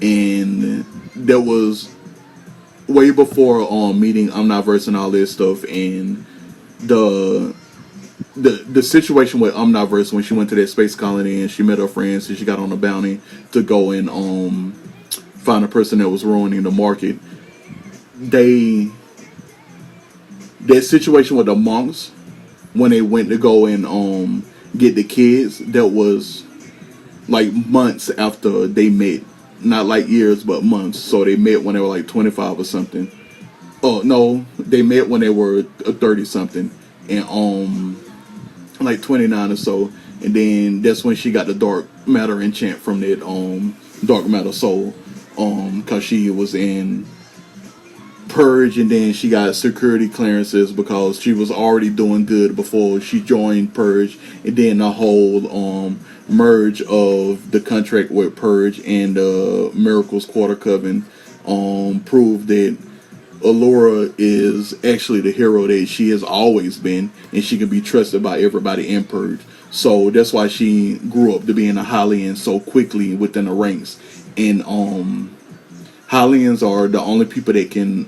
and that was way before meeting Omniverse and all this stuff. And the situation with Omniverse, when she went to that space colony and she met her friends and she got on a bounty to go and find a person that was ruining the market. That situation with the monks, when they went to go and get the kids, that was like months after they met. Not like years, but months. So they met when they were like 25 or something. Oh no, they met when they were 30 something, and like 29 or so. And then that's when she got the dark matter enchant from that dark matter soul, because she was in Purge, and then she got security clearances because she was already doing good before she joined Purge. And then the whole merge of the contract with Purge and Miracle's Quarter Coven proved that Allura is actually the hero that she has always been, and she can be trusted by everybody in Purge. So that's why she grew up to being a Hylian so quickly within the ranks. And Hylians are the only people that can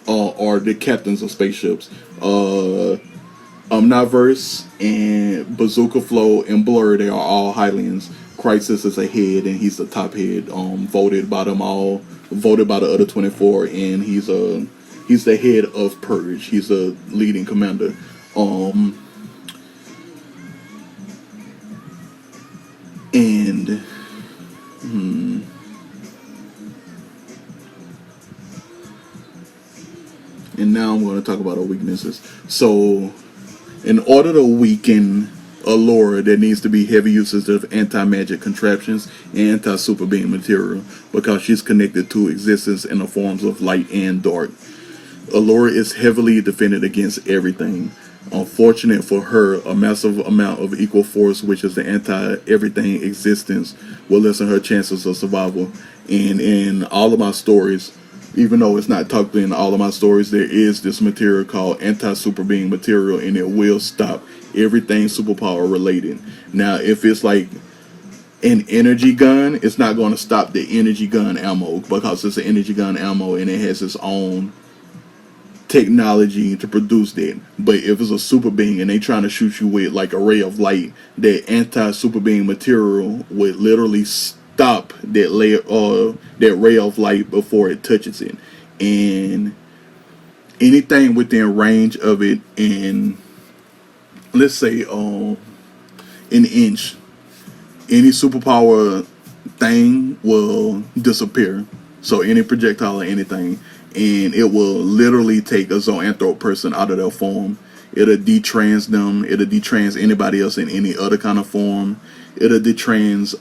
are the captains of spaceships. Omniverse and Bazooka Flow and Blur, they are all Hylians. Crisis is a head, and he's the top head, voted by them all, voted by the other 24, and he's the head of Purge. He's a leading commander. And now I'm going to talk about our weaknesses. So, in order to weaken Allura, there needs to be heavy usage of anti-magic contraptions and anti-super being material, because she's connected to existence in the forms of light and dark. Allura is heavily defended against everything. Unfortunate for her, a massive amount of equal force, which is the anti-everything existence, will lessen her chances of survival. And in all of my stories, even though it's not talked in all of my stories, there is this material called anti-super being material, and it will stop everything superpower related. Now, if it's like an energy gun, it's not going to stop the energy gun ammo, because it's an energy gun ammo and it has its own technology to produce that. But if it's a super being and they trying to shoot you with like a ray of light, that anti-super being material would literally stop that layer or that ray of light before it touches it. And anything within range of it, in let's say an inch, any superpower thing will disappear. So any projectile or anything, and it will literally take a zoanthrope person out of their form. It'll detrans them. It'll detrans anybody else in any other kind of form. It'll detrans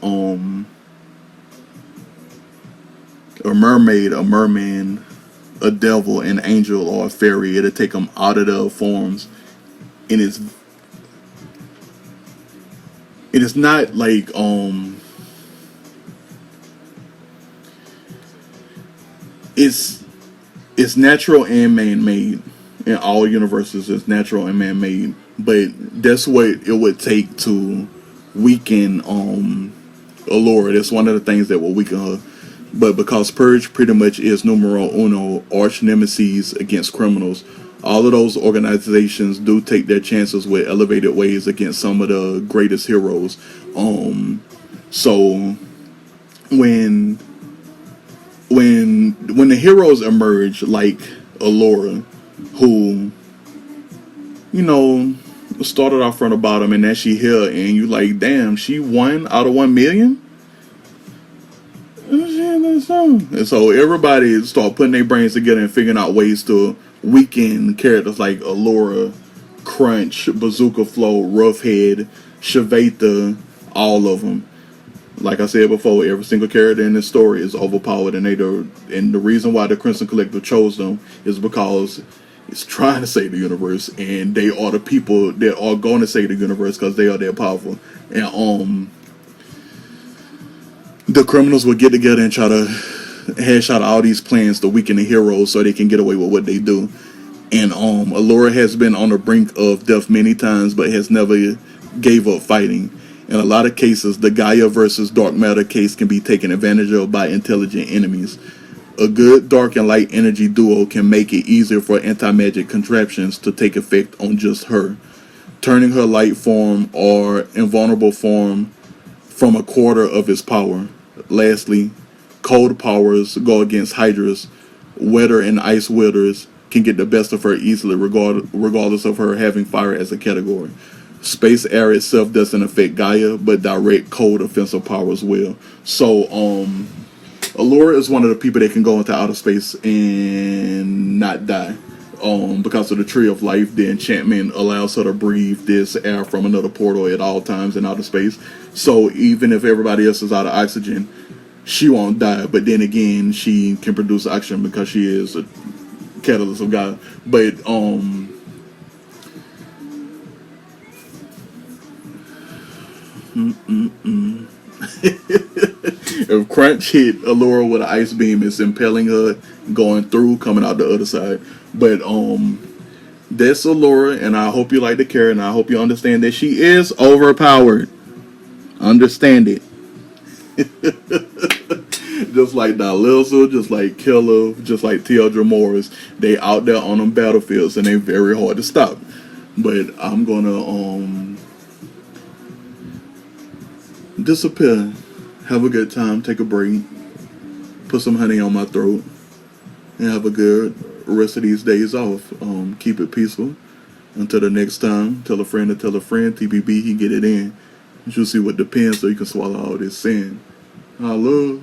a mermaid, a merman, a devil, an angel, or a fairy. It'll take them out of their forms, and it is not like it's natural and man-made. In all universes, it's natural and man-made, but that's what it would take to weaken Allura. That's one of the things that will weaken her. But because Purge pretty much is numero uno, arch nemesis against criminals, all of those organizations do take their chances with elevated ways against some of the greatest heroes. So when the heroes emerge, like Allura, who, you know, started off from the bottom, and then she here, and you like, damn, she 1 out of 1 million. And so everybody start putting their brains together and figuring out ways to weaken characters like Allura, Crunch, Bazooka Flow, Roughhead, Shveta, all of them. Like I said before, every single character in this story is overpowered, and the reason why the Crimson Collective chose them is because it's trying to save the universe, and they are the people that are going to save the universe because they are that powerful. And the criminals will get together and try to hash out all these plans to weaken the heroes so they can get away with what they do. And Allura has been on the brink of death many times, but has never gave up fighting. In a lot of cases, the Gaia versus dark matter case can be taken advantage of by intelligent enemies. A good dark and light energy duo can make it easier for anti-magic contraptions to take effect on just her, turning her light form or invulnerable form from a quarter of its power. Lastly, cold powers go against Hydras. Weather and ice withers can get the best of her easily, regardless of her having fire as a category. Space air itself doesn't affect Gaia, but direct cold offensive powers will. So, Allura is one of the people that can go into outer space and not die. Because of the Tree of Life, the enchantment allows her to breathe this air from another portal at all times in outer space. So even if everybody else is out of oxygen, she won't die. But then again, she can produce oxygen because she is a catalyst of God. But if Crunch hit Allura with an ice beam, it's impelling her, going through, coming out the other side. But that's Allura, and I hope you like the character, and I hope you understand that she is overpowered. Understand it. Just like Dalilza, just like Killer, just like Teodra Morris, they out there on them battlefields, and they very hard to stop. But I'm gonna disappear, have a good time, take a break, put some honey on my throat, and have a good rest of these days off. Keep it peaceful. Until the next time, tell a friend to tell a friend. TBB, he get it in. You should see what depends so you can swallow all this sin. I love.